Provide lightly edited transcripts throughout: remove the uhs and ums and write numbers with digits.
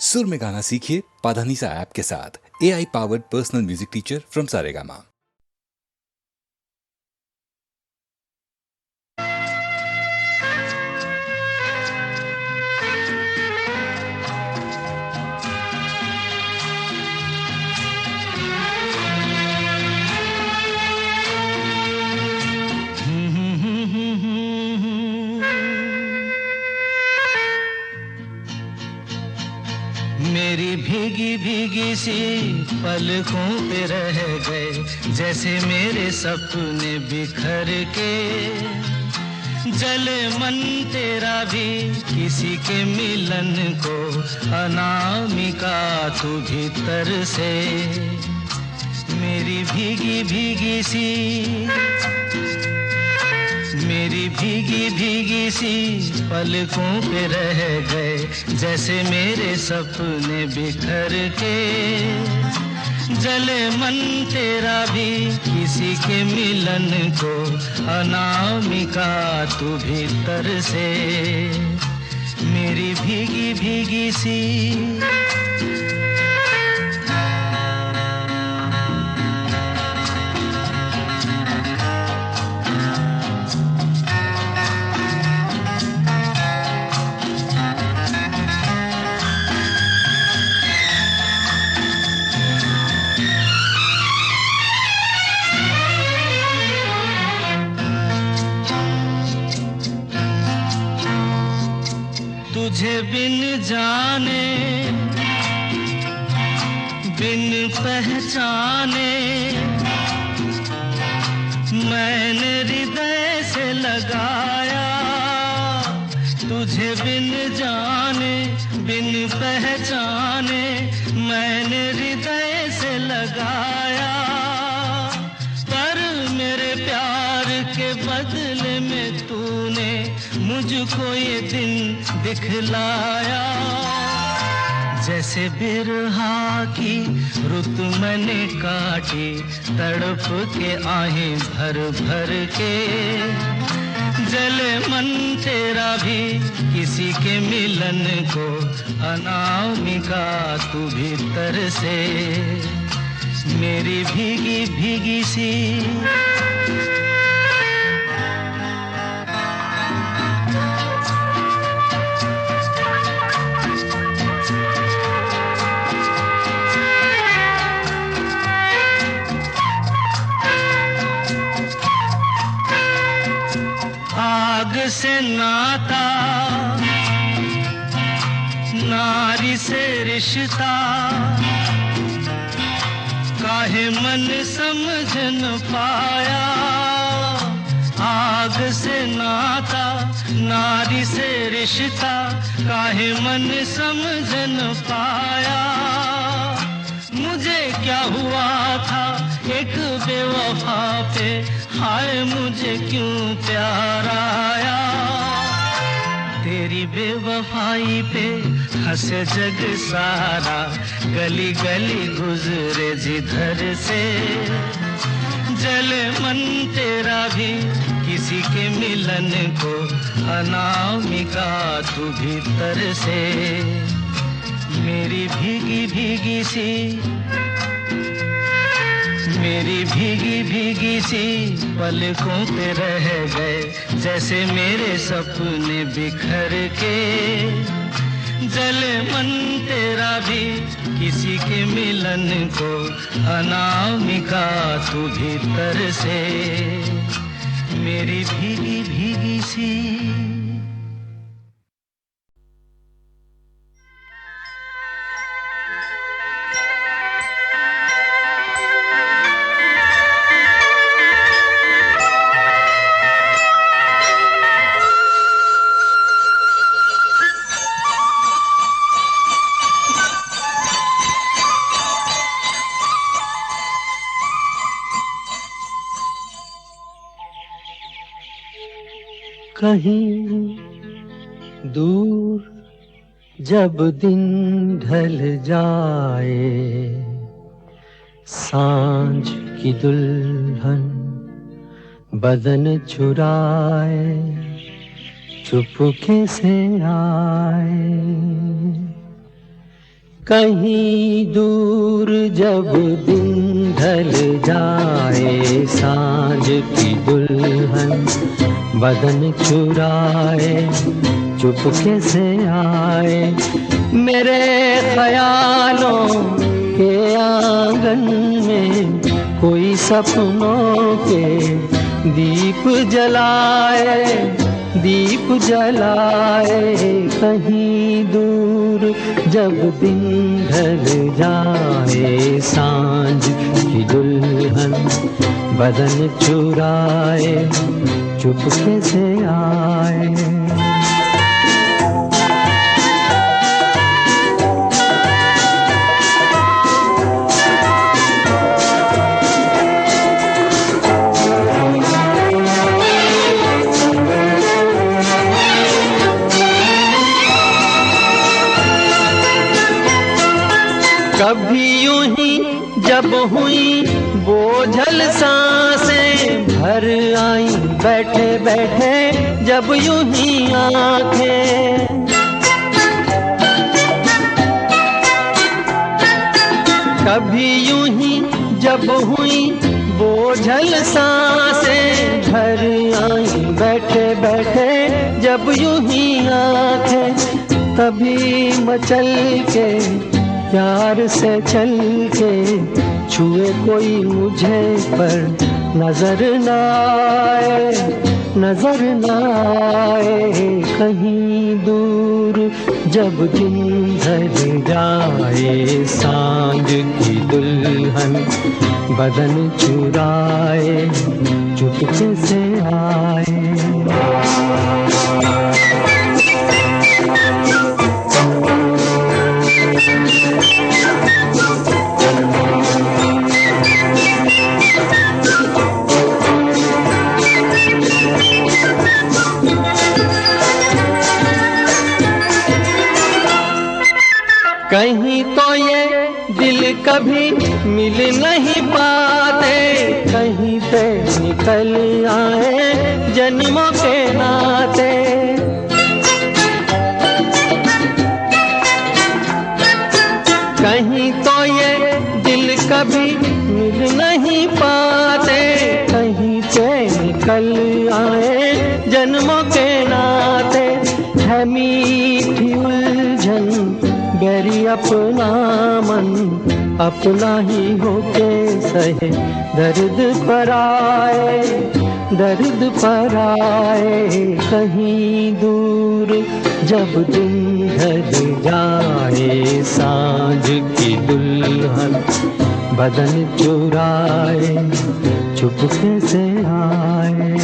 सुर में गाना सीखिए पाधानीसा ऐप के साथ। AI powered personal music teacher from Saregama. मेरी भीगी भीगी सी पलकों पे रह गए जैसे मेरे सपने बिखर के। जले मन तेरा भी किसी के मिलन को, अनामिका तू भीतर से। मेरी भीगी भीगी सी, मेरी भीगी भीगी सी पलकों पे रह गए जैसे मेरे सपने बिखर के। जले मन तेरा भी किसी के मिलन को, अनामिका तू भीतर से। मेरी भीगी भीगी सी। तुझे बिन जाने बिन पहचाने मैंने हृदय से लगाया। तुझे बिन जाने बिन पहचाने मैंने हृदय से लगाया। पर मेरे प्यार के बदले में तूने मुझको ये दिन दिखलाया। जैसे बिरहा की रुत मैंने काटी, तड़प के आहें भर भर के। जले मन तेरा भी किसी के मिलन को, अनामिका तू भीतर से। मेरी भीगी भीगी सी। आग से नाता, नारी से रिश्ता, काहे मन समझ न पाया। आग से नाता, नारी से रिश्ता, काहे मन समझ न पाया। मुझे क्या हुआ था एक बेवफा पे, हाय मुझे क्यों प्यार आया। तेरी बेवफाई पे हंसे जग सारा, गली गली गुजरे जिधर से। जले मन तेरा भी किसी के मिलन को, अनामिका तू भीतर से। मेरी भीगी भीगी सी, मेरी भीगी भीगी सी पलकों पे रह गए जैसे मेरे सपने बिखर के। जले मन तेरा भी किसी के मिलन को, अनामिका तू भीतर से। मेरी भीगी भीगी सी। कहीं दूर जब दिन ढल जाए, सांझ की दुल्हन बदन चुराए चुपके से आए। कहीं दूर जब दिन ढल जाए, सांझ की दुल्हन बदन चुराए, चुपके से आए मेरे ख्यालों के आंगन में, कोई सपनों के दीप जलाए, दीप जलाए। कहीं दूर जब दिन ढल जाए, सांझ की दुल्हन बदन चुराए, चुपके से आए। कभी यूं ही जब हुई बोझल सांसें, भर आई बैठे बैठे जब यूं ही आंखें। कभी यूं ही जब हुई बोझल सांसें, भर आई बैठे बैठे जब यूं ही आंखें। तभी मचल के प्यार से चल के छुए कोई मुझे, पर नजर न आए, नजर न आए। कहीं दूर जब दिन ढल जाए, सांझ की दुल्हन बदन चुराए, चुपके से आए। कहीं तो ये दिल कभी मिल नहीं पाते, कहीं पे निकल आए जन्मों के नाते। कहीं तो ये दिल कभी मिल नहीं पाते, कहीं पे निकल आए जन्मों के नाते। है मीठी उलझन गहरी अपना मन, अपना ही होके सहे दर्द पर आए, दर्द पर आए। कहीं दूर जब दिन ढल जाए, सांझ की दुल्हन बदन चुराए, चुपके से आए।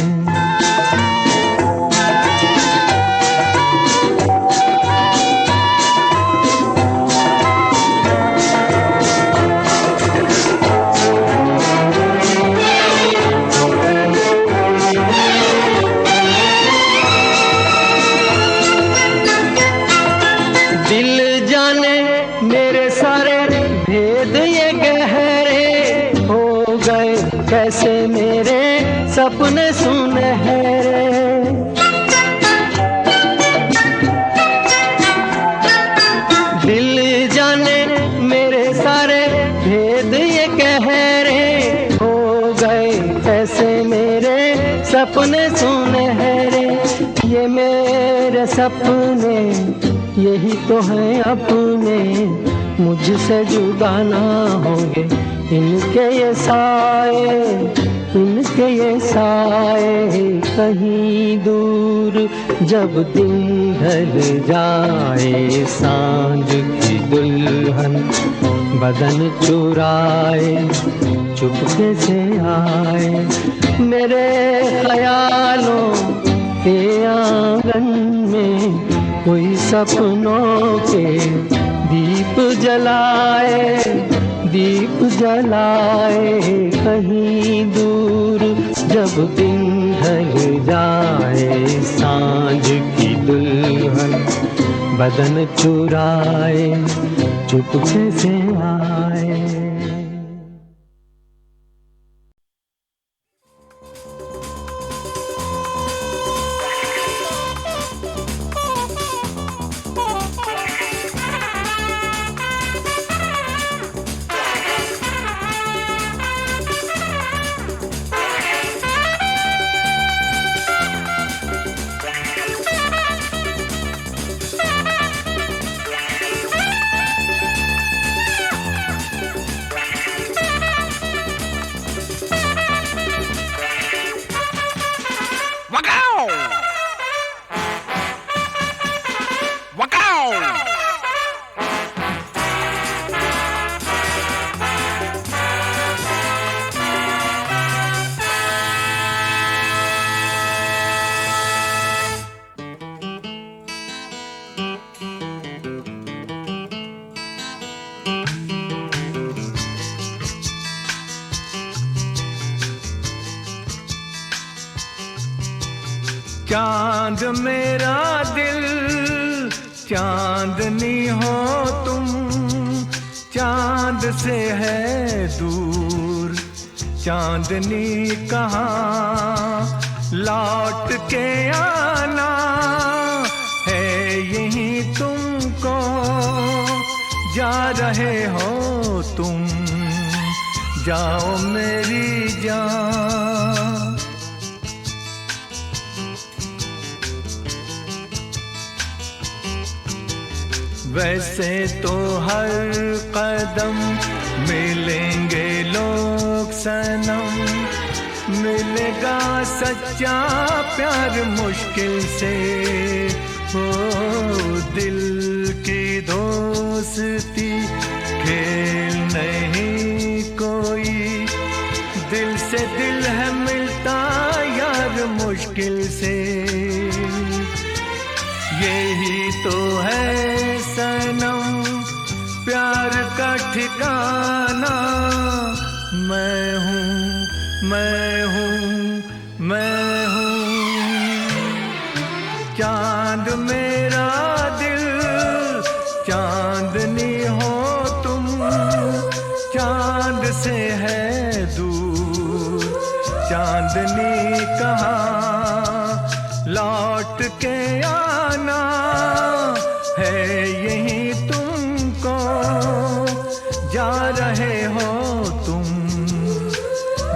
दिल जाने मेरे सारे भेद ये गहरे हो गए, कैसे मेरे सपने सुनहरे। दिल जाने मेरे सारे भेद ये गहरे हो गए, कैसे मेरे सपने सुनहरे। ये मेरे सपने यही तो है अपने, मुझसे जुदा ना होंगे इनके ये साए, इनके ये साए। कहीं दूर जब दिन ढल जाए, सांझ की दुल्हन बदन चुराए, चुपके से आए। मेरे ख्यालों के आंगन में कोई सपनों के दीप जलाए, दीप जलाए। कहीं दूर जब दिन ढल जाए, सांझ की दुल्हन बदन चुराए, चुपके से आए। चांद मेरा दिल, चांदनी हो तुम, चांद से है दूर चांदनी कहाँ, लौट के आना है यहीं तुमको, जा रहे हो तुम, जाओ मेरी जान। वैसे तो हर कदम मिलेंगे लोग सनम, मिलेगा सच्चा प्यार मुश्किल से, हो दिल की दोस्ती खेल नहीं कोई, दिल से दिल है मिलता यार मुश्किल से, यही तो है सनम प्यार का ठिकाना। मैं हूँ, मैं हूँ, मैं हूँ चांद मेरा दिल, चांदनी हो तुम, चांद से है दूर चांदनी कहाँ, लौट के आना है यहीं तुमको, जा रहे हो तुम,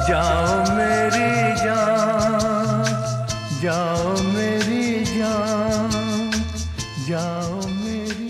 जाओ मेरी जान, जाओ मेरी जान, जाओ मेरी।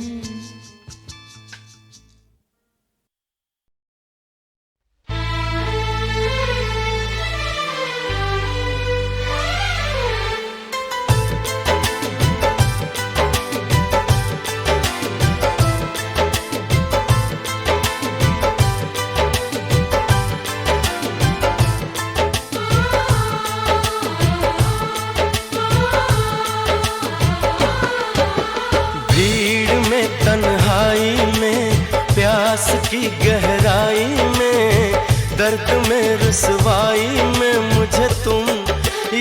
की गहराई में, दर्द में रुसवाई में मुझे तुम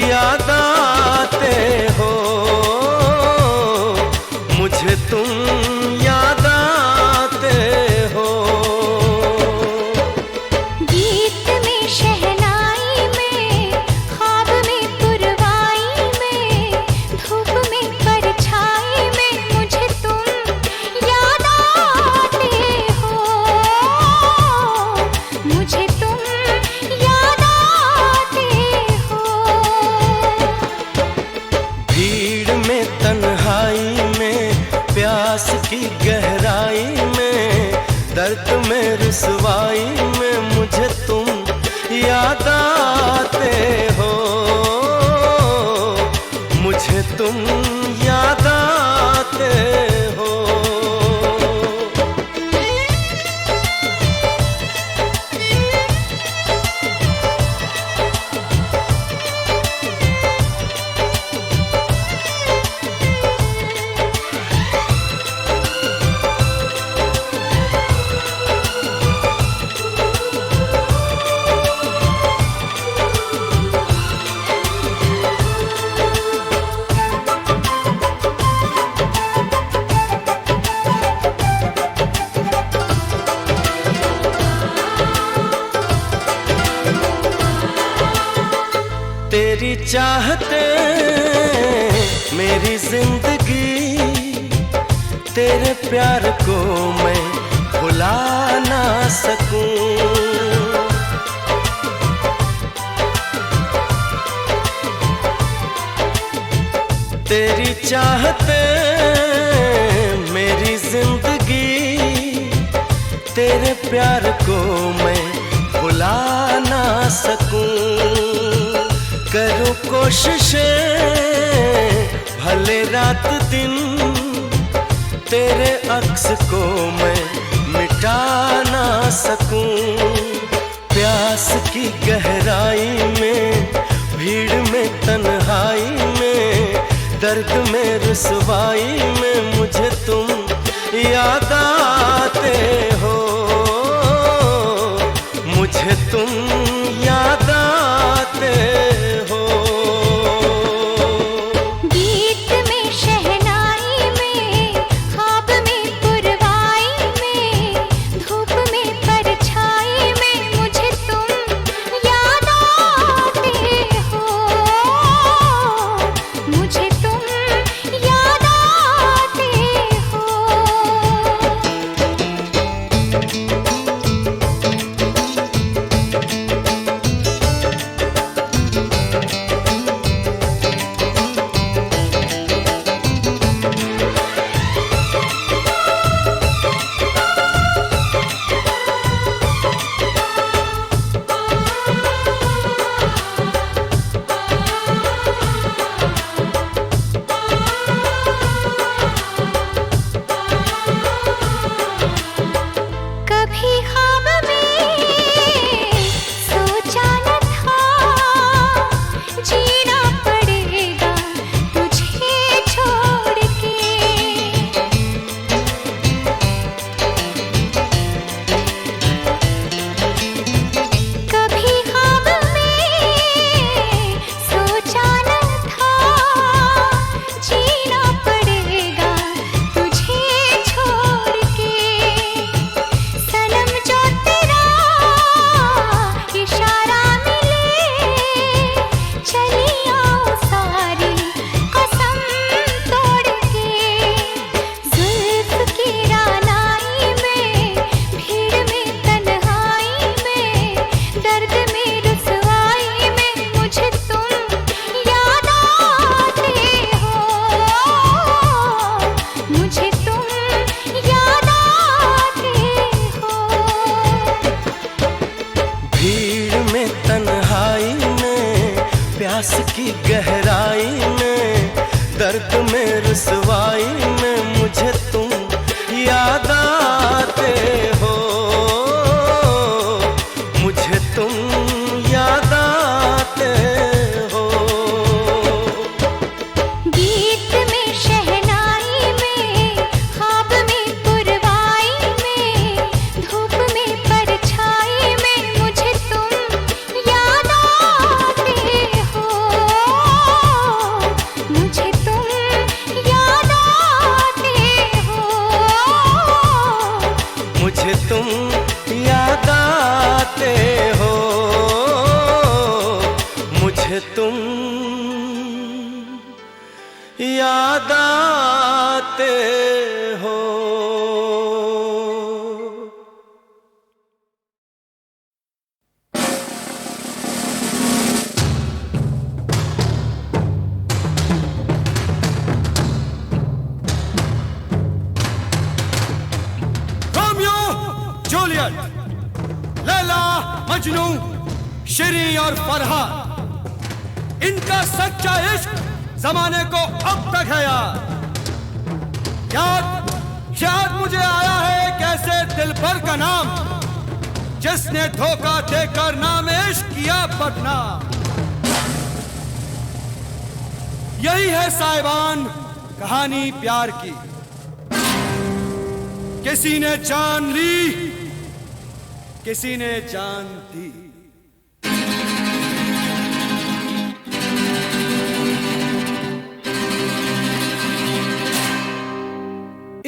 याद आते हो, मुझे तुम याद आते हो। गीत में शहनाई में, ख्वाब में पुरवाई में, धूप में परछाई में मुझे तुम याद आते हो, मुझे तुम याद आते हो। भीड़ में तन्हाई में, प्यास की गहराई में, दर्द में रुसवाई में मुझे तुम याद आते हो, मुझे तुम याद आते हो। तेरी चाहते मेरी जिंदगी, तेरे प्यार को मैं भुला ना सकूं। तेरी चाहते मेरी जिंदगी, तेरे प्यार को मैं भुला ना सकूं। करूं कोशिशें भले रात दिन, तेरे अक्स को मैं मिटा ना सकूं। प्यास की गहराई में, भीड़ में तन्हाई में, दर्द में रुसवाई में मुझे तुम याद आते हो, मुझे तुम याद आते हो। गीत प्यास की गहराई में, दर्द में रुसवाई में मुझे तुम याद आते हो, मुझे तुम याद आते हो। गीत में शहनाई में, ख्वाब में पुरवाई में, धूप में परछाई में मुझे तुम याद आते हो, मुझे तुम याद आते हो, मुझे तुम याद आते हो, मुझे तुम याद आते हो। रोमियो जूलियट, लैला मजनू, शेरी और फरहाद, इनका सच्चा इश्क जमाने को अब तक है याद। याद मुझे आया है कैसे दिलबर का नाम, जिसने धोखा देकर नाम इश्क किया बदनाम। यही है साहिबान कहानी प्यार की, किसी ने जान ली, किसी ने जान दी।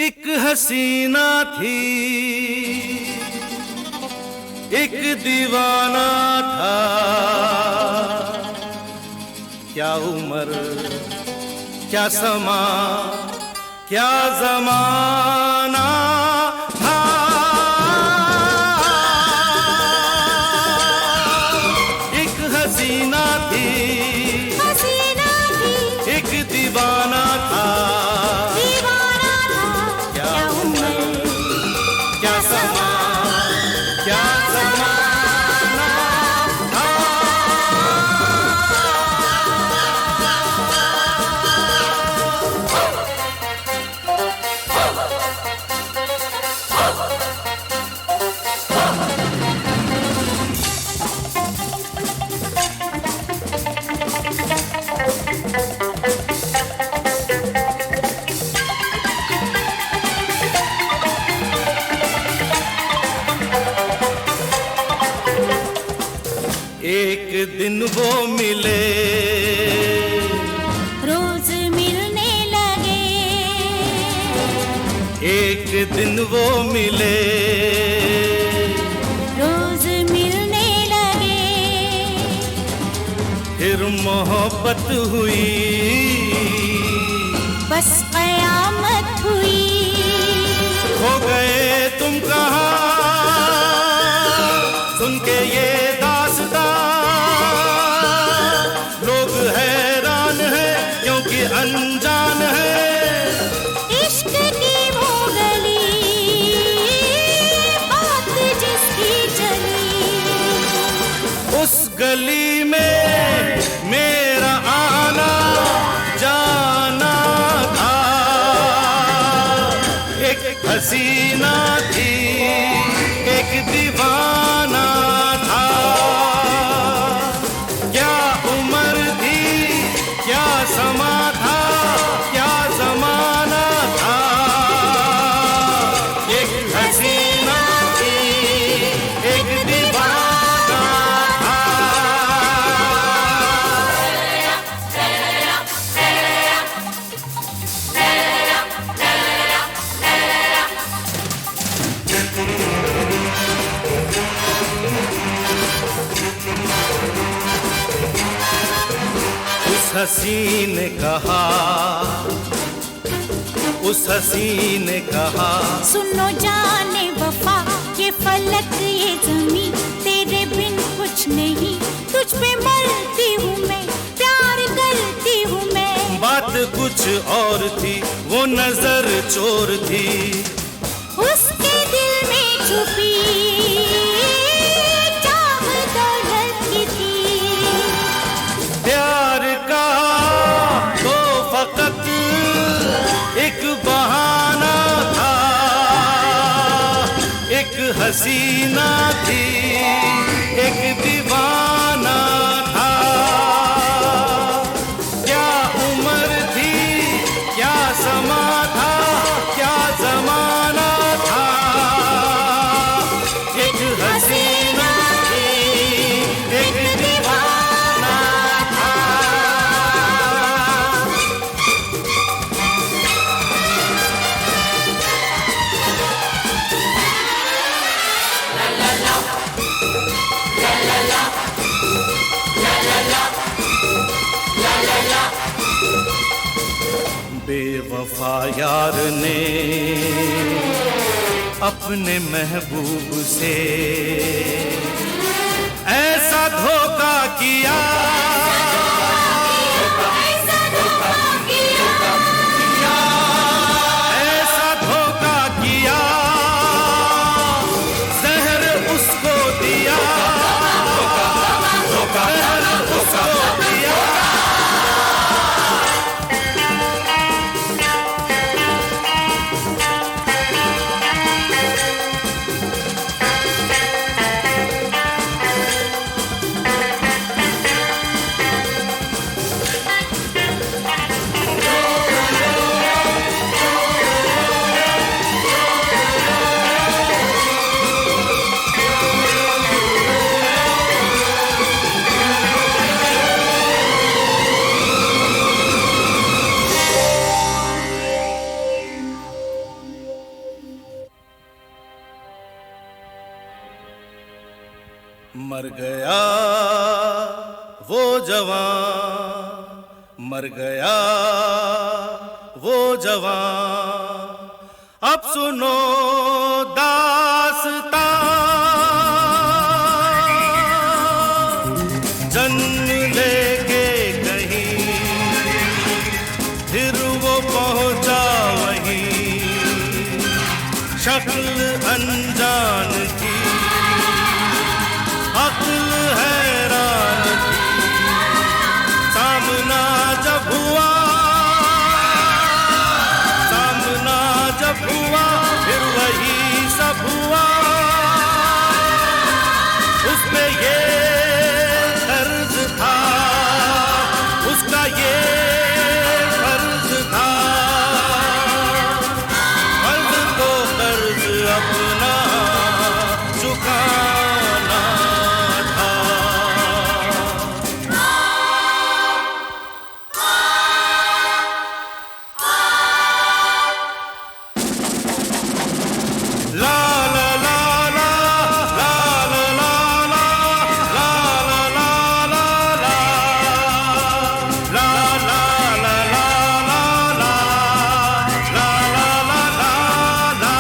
एक हसीना थी, एक दीवाना था, क्या उम्र क्या समा क्या जमाना था। एक हसीना थी, हसीना थी, एक दीवाना था, दीवाना था, क्या उम्र क्या समा क्या जमाना था। एक दिन वो मिले, रोज मिलने लगे, एक दिन वो मिले, रोज मिलने लगे, फिर मोहब्बत हुई, बस कयामत हुई। खो गए तुम कहाँ, सुन के ये दास्तां, लोग हैरान हैं क्योंकि अनजान है। इश्क की वो गली, बात जिसकी चली, उस गली में मेरा आना जाना था। एक हसीना थी, एक दीवाना था, क्या उम्र थी क्या समा था, क्या जमाना था। एक हसीना थी, एक दीवाना था। उस हसी ने कहा, उस हसी ने कहा, सुनो जाने वफा, ये फलक ये जमी, तेरे बिन कुछ नहीं, तुझ पे मरती हूँ मैं, प्यार करती हूँ मैं। बात कुछ और थी, वो नजर चोर थी, उसके दिल में छुपी चाह दौलत की थी। प्यार हसीना थी एक दीवाना था, क्या उम्र थी क्या समा था क्या जमाना था, एक हसीना थी एक दीवाना था। बेवफा यार ने अपने महबूब से ऐसा धोखा किया, ऐसा धोखा किया, जहर उसको दिया, जहर उसको दिया। मर गया वो जवान, मर गया वो जवान, अब सुनो दास्तां, जन्म लेके कहीं फिर वो पहुंचा वहीं, शक्ल अनजान थी अक्ल हैरान थी, सामना जब हुआ, सामना जब हुआ फिर वही सब हुआ, उसमें ये कर्ज था उसका ये फर्ज था, फर्ज तो कर्ज अपना चुकाना था। ला ला ला ला ला ला ला ला ला ला ला ला ला ला ला ला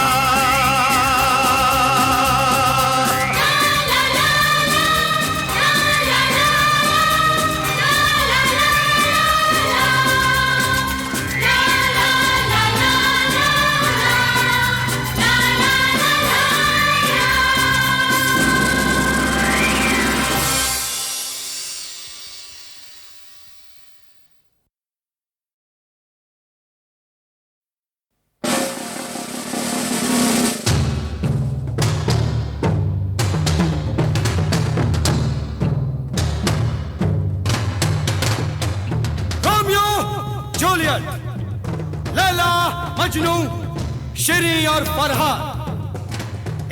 रोमियो जूलियट, लैला मजनू, शेरी और फरहाद,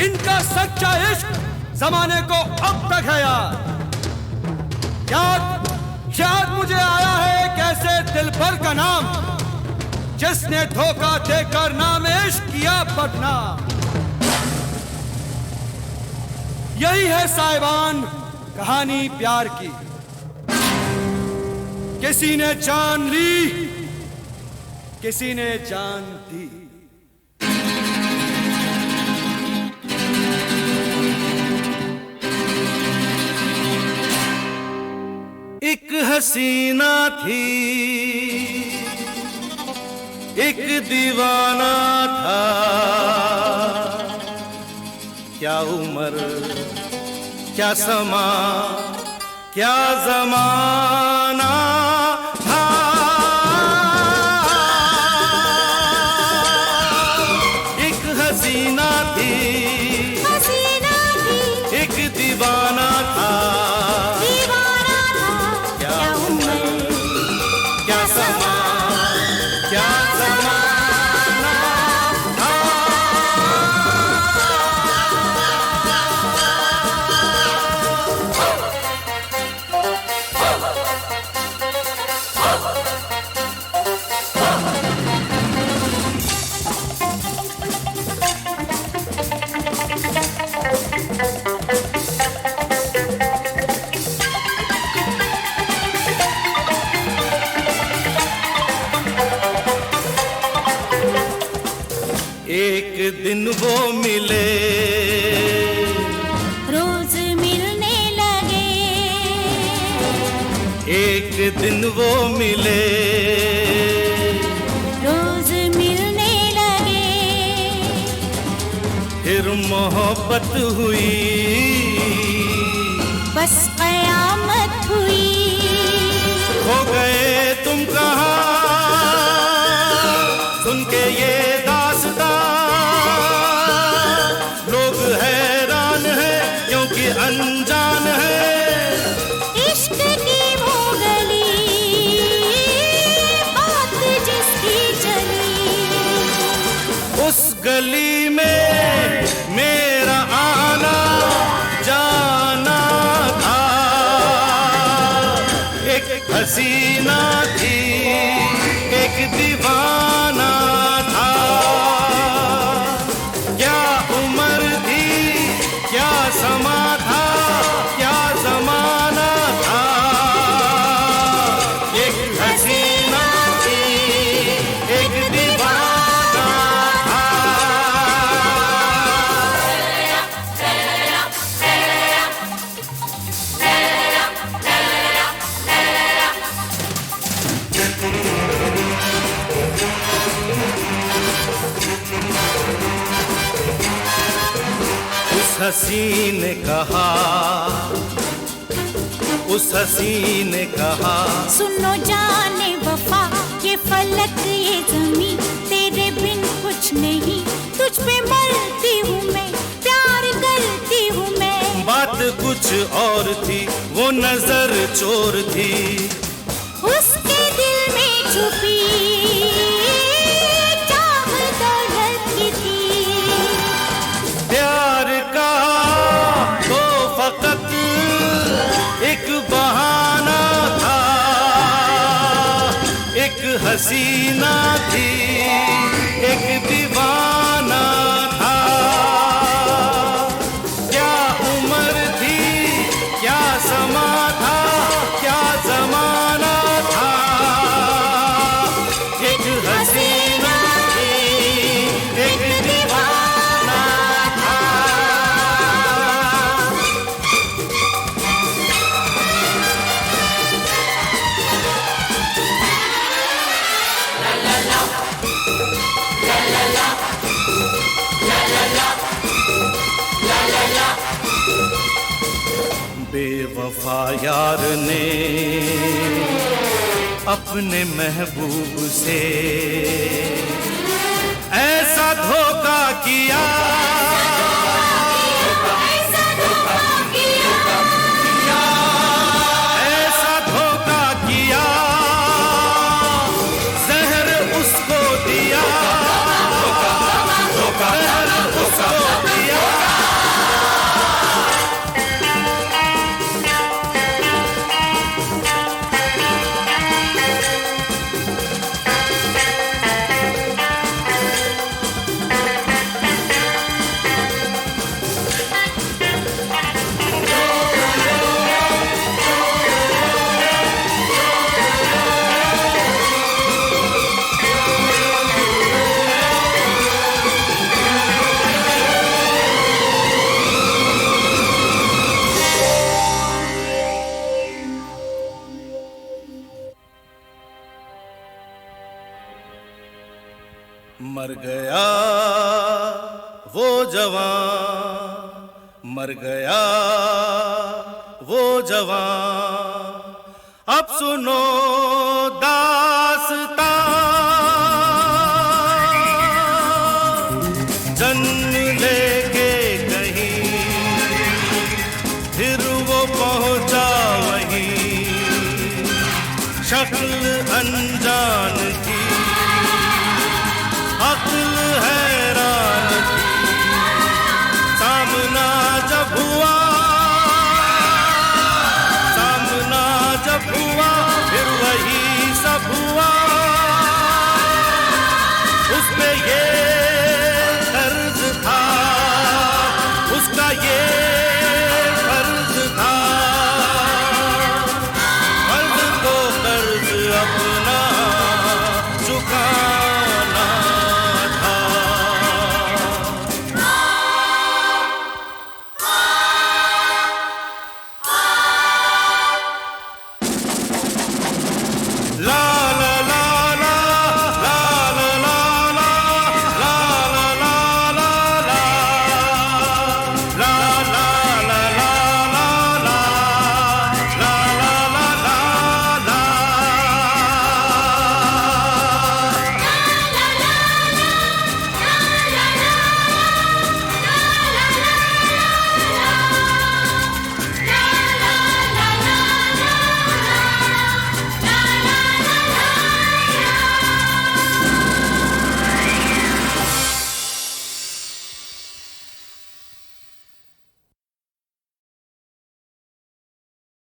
इनका सच्चा इश्क जमाने को अब तक है याद। याद मुझे आया है कैसे दिलबर का नाम, जिसने धोखा देकर नाम इश्क किया बदनाम। यही है साहिबान कहानी प्यार की, किसी ने जान ली किसी ने जान दी। एक हसीना थी एक दीवाना था, क्या उम्र क्या समा क्या जमाना था, एक हसीना थी दिन वो मिले, रोज मिलने लगे, फिर मोहब्बत हुई, बस कयामत हुई। खो गए तुम कहाँ सुन के ये दास्तां, लोग हैरान हैं क्योंकि अनजान है। इश्क की वो गली, बात जिसकी चली, उस गली में मेरा आना जाना था। एक हसीना थी, एक दीवाना था, क्या उम्र थी, क्या समा था, क्या जमाना था। एक हसीना थी, एक दीवाना था। उस हसी ने कहा, उस हसी ने कहा, सुनो जाने वफा, ये फलक ये जमी, तेरे बिन कुछ नहीं, तुझ पे मरती हूँ मैं, प्यार करती हूँ मैं। बात कुछ और थी, वो नजर चोर थी, उसके दिल में छुपी चाह दौलत की थी। प्यार का तो फकत एक बहाना था, एक हसीना थी, एक दीवाना था। क्या उम्र थी, क्या समा था, क्या जमाना था। एक हसीना थी, एक दीवाना था। बेवफा यार ने अपने महबूब से ऐसा धोखा किया, ऐसा धोखा किया, जहर उसको दिया, जहर उसको दिया। मर गया वो जवान, मर गया वो जवान, अब सुनो दास्तां। जन्म लेके कहीं फिर वो पहुंचा वहीं, शक्ल अनजान थी, अक्ल हैरान थी। सामना जब हुआ, सामना जब हुआ, फिर वही सब हुआ। उस पे ये तर्ज था, उसका ये